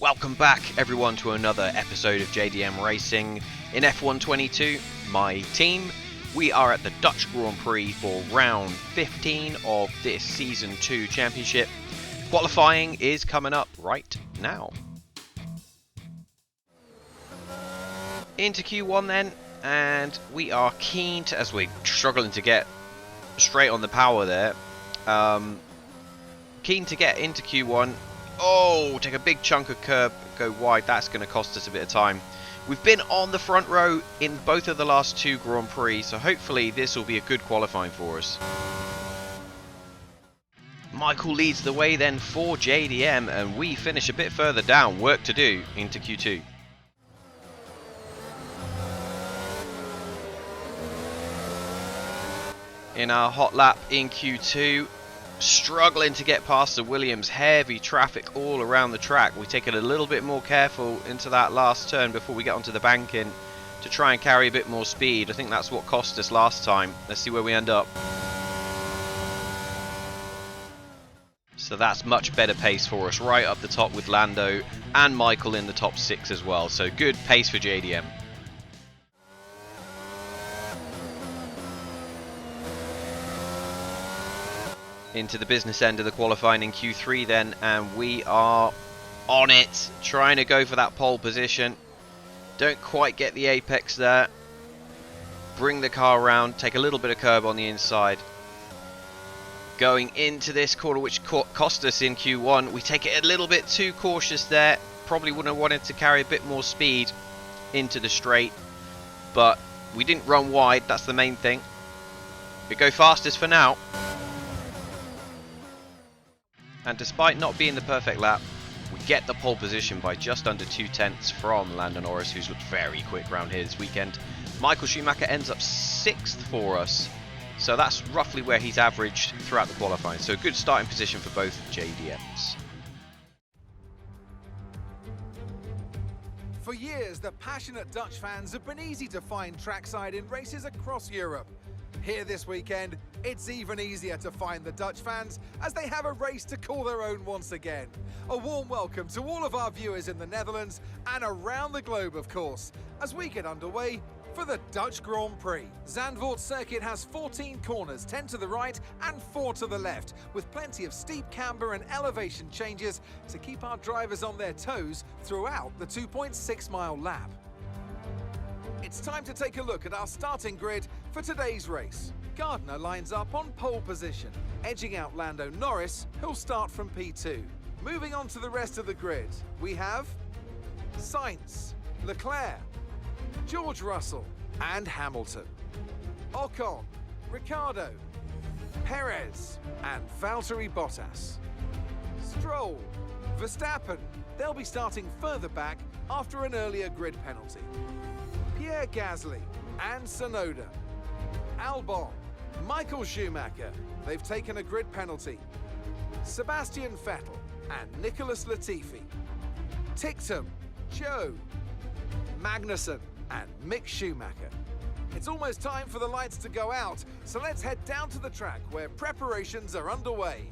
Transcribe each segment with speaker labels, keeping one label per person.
Speaker 1: Welcome back everyone to another episode of JDM Racing. In F1 22, my team, we are at the Dutch Grand Prix for round 15 of this Season 2 Championship. Qualifying is coming up right now. Into Q1 then, and we are keen to, as we're struggling to get straight on the power there, keen to get into Q1. Oh, take a big chunk of curb, go wide. That's going to cost us a bit of time. We've been on the front row in both of the last two Grand Prix, so hopefully this will be a good qualifying for us. Michael leads the way then for JDM, and we finish a bit further down. Work to do into Q2. In our hot lap in Q2, struggling to get past the Williams, heavy traffic all around the track. We take it a little bit more careful into that last turn before we get onto the banking to try and carry a bit more speed. I think that's what cost us last time. Let's see where we end up. So that's much better pace for us, right up the top with Lando and Michael in the top 6 as well. So good pace for JDM. Into the business end of the qualifying in Q3 then, and we are on it, trying to go for that pole position. Don't quite get the apex there. Bring the car around, take a little bit of curb on the inside. Going into this corner, which cost us in Q1, we take it a little bit too cautious there. Probably wouldn't have wanted to carry a bit more speed into the straight, but we didn't run wide, that's the main thing. We go fastest for now. And despite not being the perfect lap, we get the pole position by just under 2/10 from Lando Norris, who's looked very quick around here this weekend. Michael Schumacher ends up 6th for us, so that's roughly where he's averaged throughout the qualifying. So a good starting position for both JDMs.
Speaker 2: For years, the passionate Dutch fans have been easy to find trackside in races across Europe. Here this weekend, it's even easier to find the Dutch fans as they have a race to call their own once again. A warm welcome to all of our viewers in the Netherlands and around the globe, of course, as we get underway for the Dutch Grand Prix. Zandvoort circuit has 14 corners, 10 to the right and 4 to the left, with plenty of steep camber and elevation changes to keep our drivers on their toes throughout the 2.6-mile lap. It's time to take a look at our starting grid for today's race. Gardner lines up on pole position, edging out Lando Norris, who'll start from P2. Moving on to the rest of the grid, we have Sainz, Leclerc, George Russell and Hamilton, Ocon, Ricciardo, Perez and Valtteri Bottas, Stroll, Verstappen. They'll be starting further back after an earlier grid penalty. Pierre Gasly and Tsunoda, Albon, Michael Schumacher, they've taken a grid penalty, Sebastian Vettel and Nicholas Latifi, Ticktum, Joe, Magnussen and Mick Schumacher. It's almost time for the lights to go out, so let's head down to the track where preparations are underway.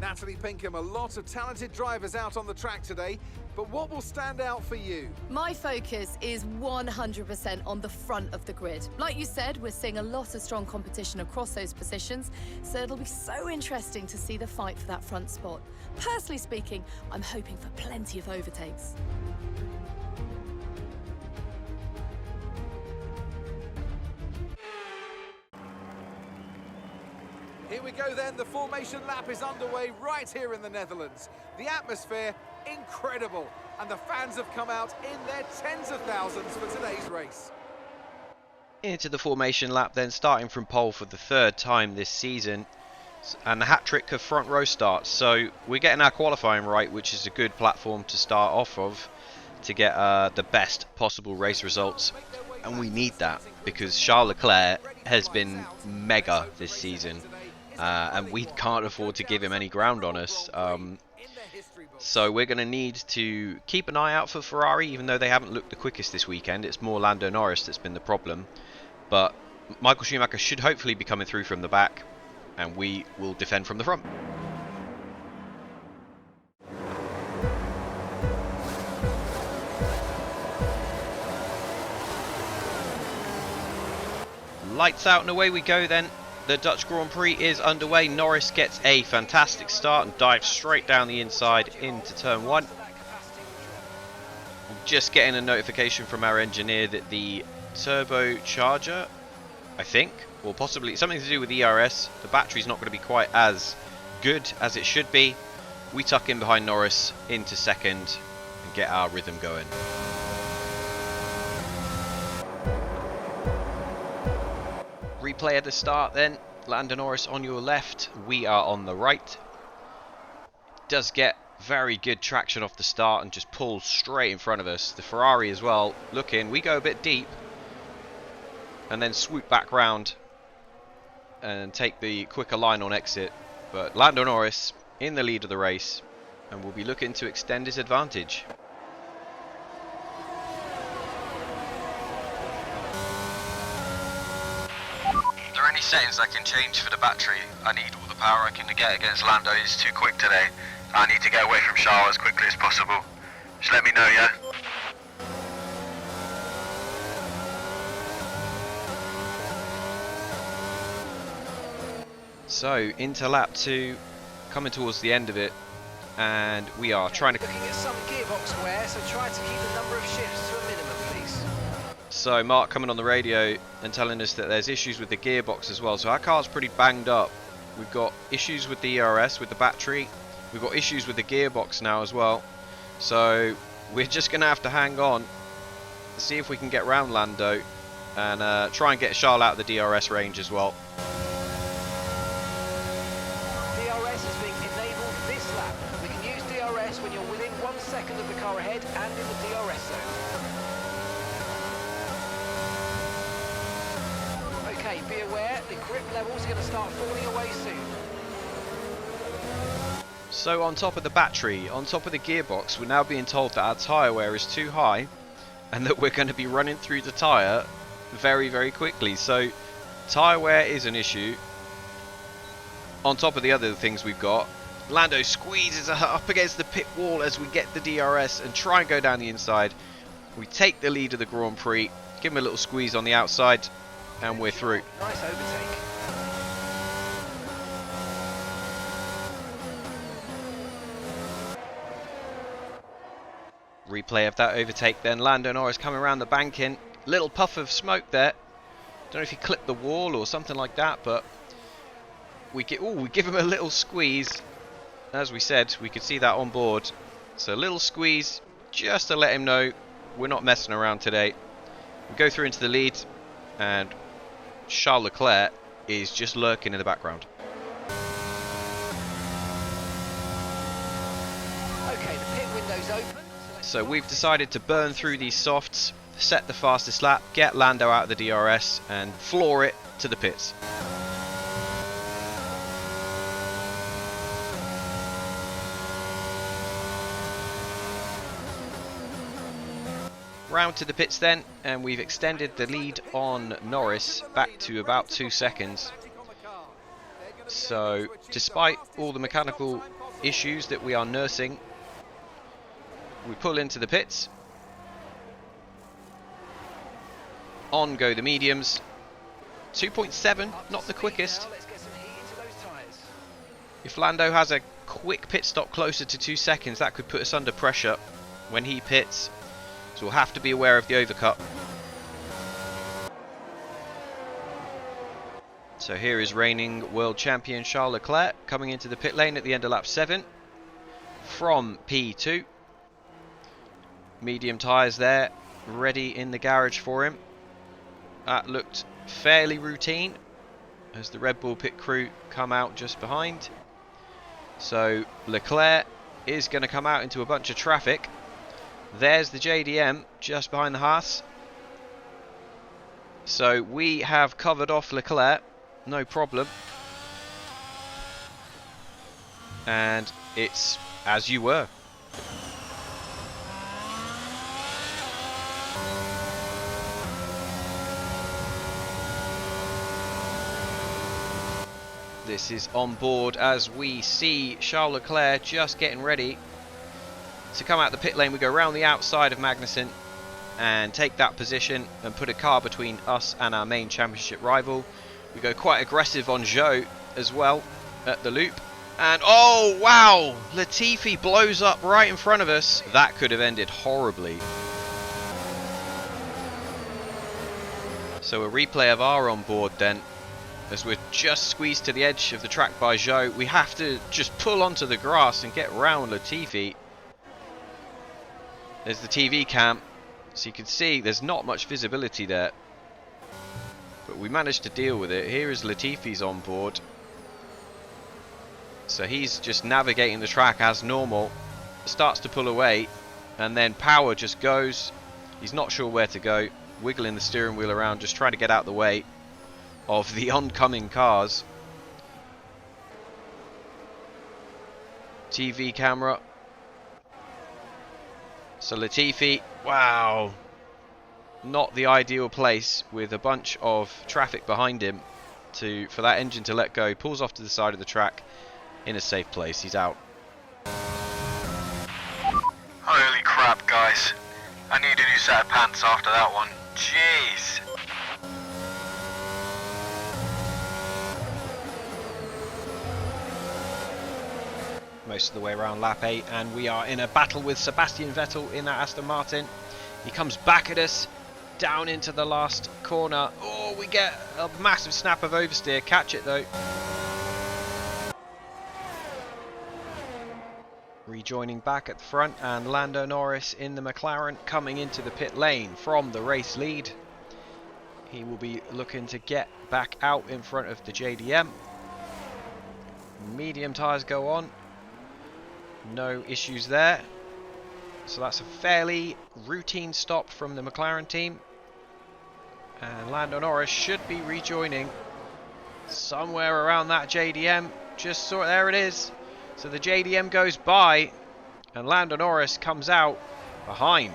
Speaker 2: Natalie Pinkham, a lot of talented drivers out on the track today, but what will stand out for you?
Speaker 3: My focus is 100% on the front of the grid. Like you said, we're seeing a lot of strong competition across those positions, so it'll be so interesting to see the fight for that front spot. Personally speaking, I'm hoping for plenty of overtakes.
Speaker 2: Here we go then, the formation lap is underway right here in the Netherlands. The atmosphere, incredible, and the fans have come out in their tens of thousands for today's race.
Speaker 1: Into the formation lap then, starting from pole for the 3rd time this season, and the hat-trick of front row starts. So we're getting our qualifying right, which is a good platform to start off of to get the best possible race results, and we need that because Charles Leclerc has been mega this season. And we can't afford to give him any ground on us. So we're going to need to keep an eye out for Ferrari, even though they haven't looked the quickest this weekend. It's more Lando Norris that's been the problem. But Michael Schumacher should hopefully be coming through from the back, and we will defend from the front. Lights out and away we go then. The Dutch Grand Prix is underway. Norris gets a fantastic start and dives straight down the inside into turn 1. Just getting a notification from our engineer that the turbocharger, I think, or possibly something to do with ERS, the battery's not going to be quite as good as it should be. We tuck in behind Norris into second and get our rhythm going. Replay at the start then. Lando Norris on your left, we are on the right. Does get very good traction off the start and just pulls straight in front of us. The Ferrari as well, looking, we go a bit deep and then swoop back round and take the quicker line on exit. But Lando Norris in the lead of the race and will be looking to extend his advantage.
Speaker 4: Are there any settings I can change for the battery? I need all the power I can get against Lando. He's too quick today. I need to get away from Charles as quickly as possible. Just let me know, yeah?
Speaker 1: So into lap 2, coming towards the end of it, and we are trying to...
Speaker 5: Looking at some gearbox wear, so try to keep the number of shifts to a minimum, please.
Speaker 1: So Mark coming on the radio and telling us that there's issues with the gearbox as well. So our car's pretty banged up. We've got issues with the ERS, with the battery. We've got issues with the gearbox now as well. So we're just going to have to hang on, see if we can get round Lando, and try and get Charles out of the DRS range as well.
Speaker 5: DRS is being enabled this lap. We can use DRS when you're within 1 second of the car ahead and in the DRS zone. Okay, be aware, the grip levels are going to start falling away soon.
Speaker 1: So on top of the battery, on top of the gearbox, we're now being told that our tyre wear is too high and that we're going to be running through the tyre very, very quickly. So tyre wear is an issue. On top of the other things we've got, Lando squeezes up against the pit wall as we get the DRS and try and go down the inside. We take the lead of the Grand Prix, give him a little squeeze on the outside, and we're through.
Speaker 5: Nice overtake.
Speaker 1: Replay of that overtake then. Lando Norris coming around the banking. Little puff of smoke there. Don't know if he clipped the wall or something like that, but we give him a little squeeze. As we said, we could see that on board. So a little squeeze just to let him know we're not messing around today. We go through into the lead and Charles Leclerc is just lurking in the background.
Speaker 5: Okay, the pit window's open.
Speaker 1: So we've decided to burn through these softs, set the fastest lap, get Lando out of the DRS and floor it to the pits. Round to the pits then, and we've extended the lead on Norris back to about 2 seconds. So despite all the mechanical issues that we are nursing, we pull into the pits. On go the mediums. 2.7, not the quickest.
Speaker 5: Let's get some heat into those tyres.
Speaker 1: If Lando has a quick pit stop closer to 2 seconds, that could put us under pressure when he pits. So we'll have to be aware of the overcut. So here is reigning world champion Charles Leclerc coming into the pit lane at the end of lap 7 from P2. Medium tyres there, ready in the garage for him. That looked fairly routine as the Red Bull pit crew come out just behind. So Leclerc is going to come out into a bunch of traffic. There's the JDM just behind the Haas. So we have covered off Leclerc, no problem. And it's as you were. This is on board as we see Charles Leclerc just getting ready to come out the pit lane. We go around the outside of Magnussen and take that position and put a car between us and our main championship rival. We go quite aggressive on Zhou as well at the loop. And oh wow, Latifi blows up right in front of us. That could have ended horribly. So a replay of our onboard then, as we're just squeezed to the edge of the track by Zhou. We have to just pull onto the grass and get round Latifi. There's the TV cam, so you can see there's not much visibility there. But we managed to deal with it. Here is Latifi's onboard. So he's just navigating the track as normal. Starts to pull away, and then power just goes. He's not sure where to go. Wiggling the steering wheel around, just trying to get out the way of the oncoming cars. TV camera. So Latifi, wow, not the ideal place with a bunch of traffic behind him for that engine to let go. He pulls off to the side of the track in a safe place. He's out.
Speaker 4: Holy crap, guys. I need a new set of pants after that one. Jeez.
Speaker 1: Most of the way around lap 8, and we are in a battle with Sebastian Vettel in that Aston Martin. He comes back at us down into the last corner. Oh, we get a massive snap of oversteer. Catch it though. Rejoining back at the front, and Lando Norris in the McLaren coming into the pit lane from the race lead. He will be looking to get back out in front of the JDM. Medium tyres go on. No issues there. So that's a fairly routine stop from the McLaren team. And Lando Norris should be rejoining somewhere around that JDM. Just sort of, there it is. So the JDM goes by and Lando Norris comes out behind.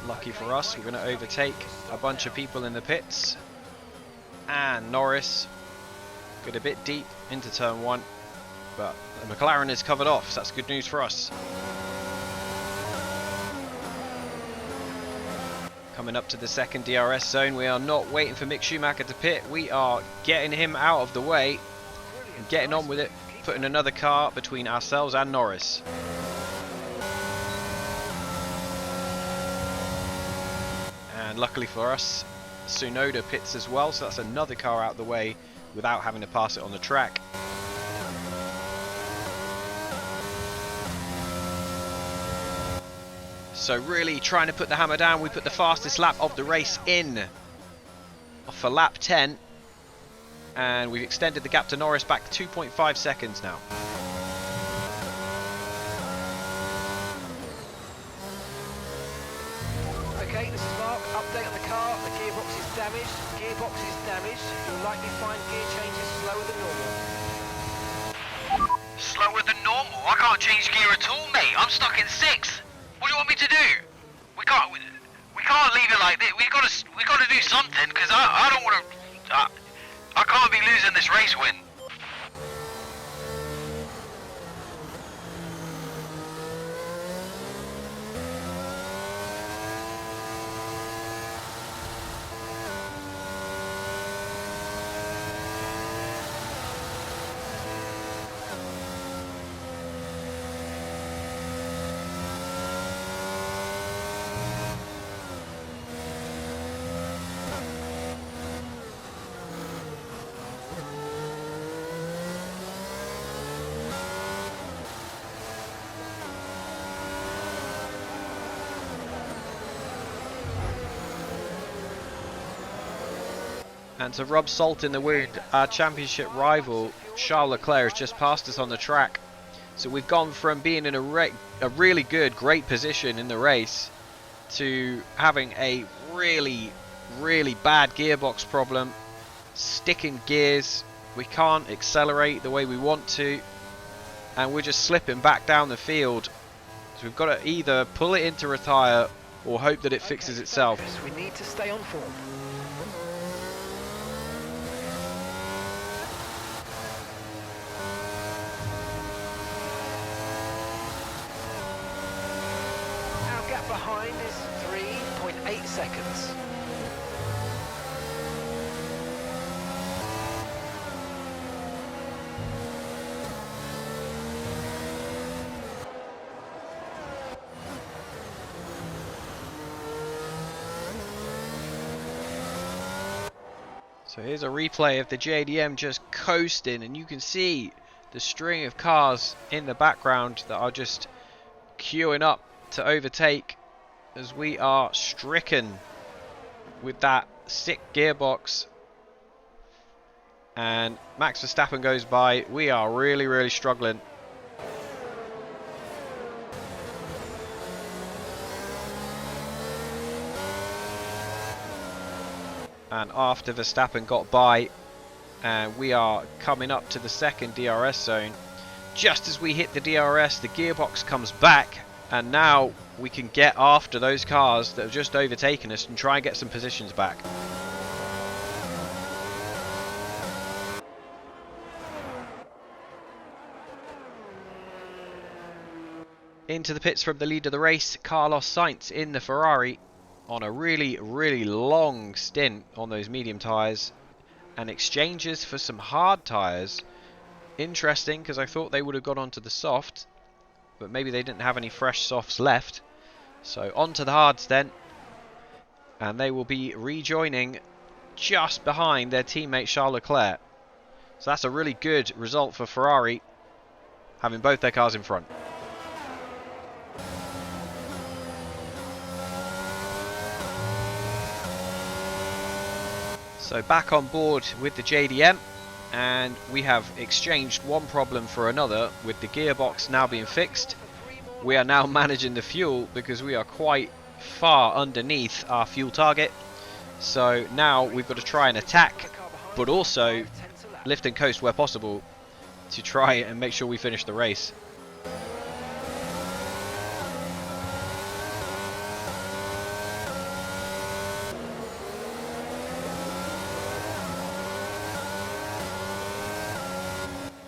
Speaker 1: Lucky for us, we're going to overtake a bunch of people in the pits. And Norris got a bit deep into turn 1. But the McLaren is covered off, so that's good news for us. Coming up to the second DRS zone, we are not waiting for Mick Schumacher to pit. We are getting him out of the way and getting on with it, putting another car between ourselves and Norris. And luckily for us, Tsunoda pits as well, so that's another car out of the way without having to pass it on the track. So really trying to put the hammer down. We put the fastest lap of the race in for lap 10. And we've extended the gap to Norris back 2.5 seconds now.
Speaker 5: Okay, this is Mark. Update on the car. The gearbox is damaged. Gearbox is damaged. You'll likely find gear changes slower than normal.
Speaker 4: Slower than normal? I can't change gear at all, mate. I'm stuck in 6th. What do you want me to do? We can't leave it like this. We got to do something, because I don't want to. I can't be losing this race win.
Speaker 1: And to rub salt in the wound, our championship rival, Charles Leclerc, has just passed us on the track. So we've gone from being in a really good, great position in the race to having a really, really bad gearbox problem, sticking gears. We can't accelerate the way we want to, and we're just slipping back down the field. So we've got to either pull it into retire or hope that it fixes itself.
Speaker 5: Focus. We need to stay on form. Our gap behind is 3.8 seconds.
Speaker 1: So here's a replay of the JDM just coasting, and you can see the string of cars in the background that are just queuing up to overtake as we are stricken with that sick gearbox. And Max Verstappen goes by. We are really struggling. And after Verstappen got by, we are coming up to the second DRS zone. Just as we hit the DRS, the gearbox comes back, and now we can get after those cars that have just overtaken us and try and get some positions back. Into the pits from the lead of the race, Carlos Sainz in the Ferrari, on a really long stint on those medium tyres, and exchanges for some hard tyres. Interesting, because I thought they would have gone onto the soft, but maybe they didn't have any fresh softs left. So onto the hards then, and they will be rejoining just behind their teammate Charles Leclerc. So that's a really good result for Ferrari, having both their cars in front. So back on board with the JDM, and we have exchanged one problem for another with the gearbox now being fixed. We are now managing the fuel because we are quite far underneath our fuel target. So now we've got to try and attack, but also lift and coast where possible to try and make sure we finish the race.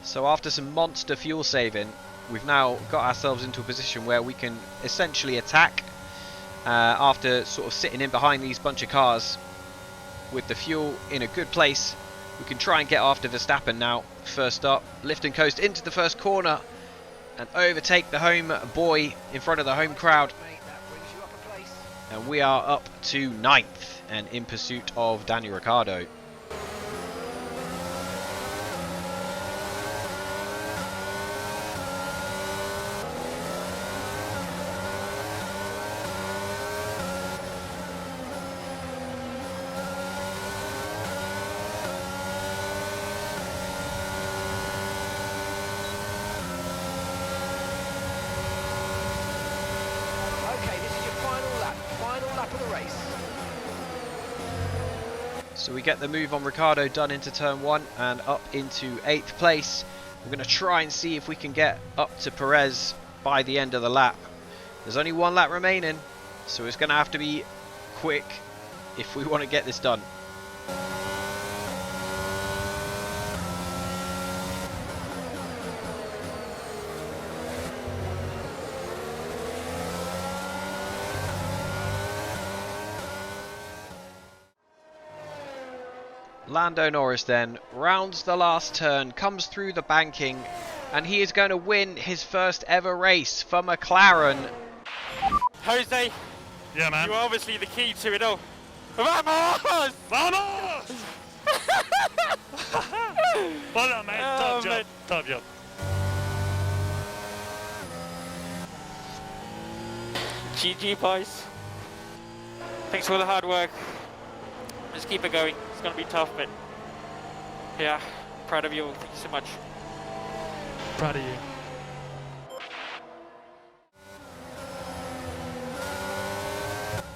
Speaker 1: So after some monster fuel saving, we've now got ourselves into a position where we can essentially attack after sort of sitting in behind these bunch of cars with the fuel in a good place. We can try and get after Verstappen now. First up, lift and coast into the first corner and overtake the home boy in front of the home crowd. And we are up to 9th and in pursuit of Daniel Ricciardo. So we get the move on Ricciardo done into turn 1 and up into 8th place. We're going to try and see if we can get up to Perez by the end of the lap. There's only one lap remaining, so it's going to have to be quick if we want to get this done. Lando Norris then rounds the last turn, comes through the banking, and he is going to win his first ever race for McLaren.
Speaker 6: Jose,
Speaker 7: Yeah, man.
Speaker 6: you're obviously the key to it all. Vamos!
Speaker 7: Vamos! Well done, mate. Top job.
Speaker 6: man.
Speaker 7: Top job.
Speaker 6: GG, boys. Thanks for all the hard work. Just keep it going. It's going to be tough, but yeah, proud of you all. Thank you so much.
Speaker 7: Proud of you.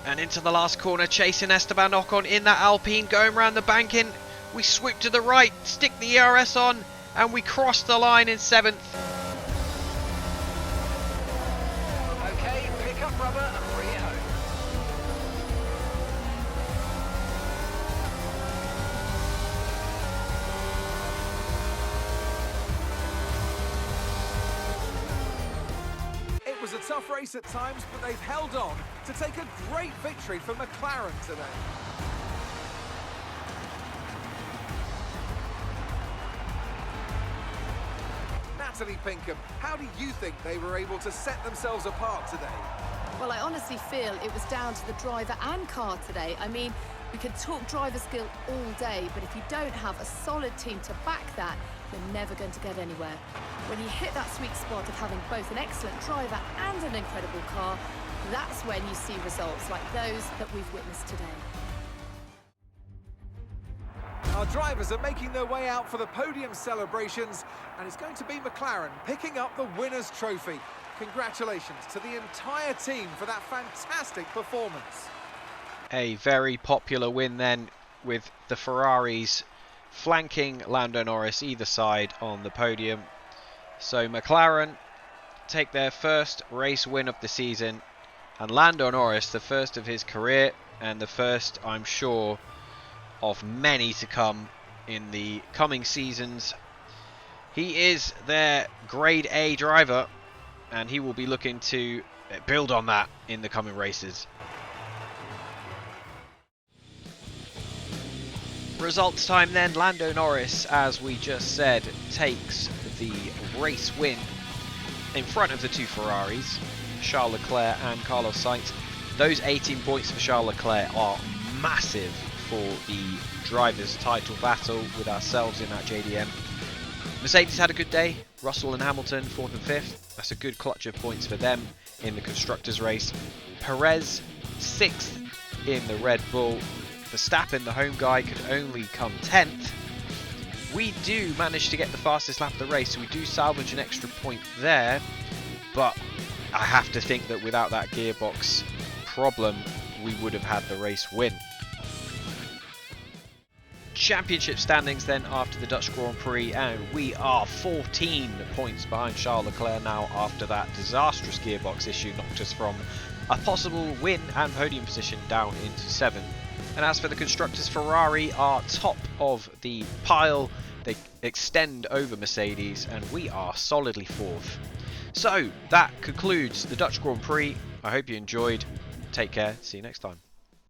Speaker 1: And into the last corner, chasing Esteban Ocon in that Alpine, going around the banking. We swoop to the right, stick the ERS on, and we cross the line in 7th.
Speaker 5: Okay, pick up rubber and bring it home.
Speaker 2: was a tough race at times, but they've held on to take a great victory for McLaren today. Natalie Pinkham, how do you think they were able to set themselves apart today?
Speaker 3: Well, I honestly feel it was down to the driver and car today. I mean, we could talk driver skill all day, but if you don't have a solid team to back that, you're never going to get anywhere. When you hit that sweet spot of having both an excellent driver and an incredible car, that's when you see results like those that we've witnessed today.
Speaker 2: Our drivers are making their way out for the podium celebrations, and it's going to be McLaren picking up the winner's trophy. Congratulations to the entire team for that fantastic performance.
Speaker 1: A very popular win then, with the Ferraris flanking Lando Norris either side on the podium. So McLaren take their first race win of the season, and Lando Norris the first of his career, and the first, I'm sure, of many to come in the coming seasons. He is their grade A driver, and he will be looking to build on that in the coming races. Results time then. Lando Norris, as we just said, takes the race win in front of the two Ferraris, Charles Leclerc and Carlos Sainz. Those 18 points for Charles Leclerc are massive for the drivers' title battle with ourselves in that JDM. Mercedes had a good day. Russell and Hamilton 4th and 5th. That's a good clutch of points for them in the constructors race. Perez 6th in the Red Bull. Verstappen, the home guy, could only come 10th. We do manage to get the fastest lap of the race, so we do salvage an extra point there, but I have to think that without that gearbox problem, we would have had the race win. Championship standings then after the Dutch Grand Prix, and we are 14 points behind Charles Leclerc now after that disastrous gearbox issue knocked us from a possible win and podium position down into 7th. And as for the constructors, Ferrari are top of the pile. They extend over Mercedes, and we are solidly 4th. So that concludes the Dutch Grand Prix. I hope you enjoyed. Take care. See you next time.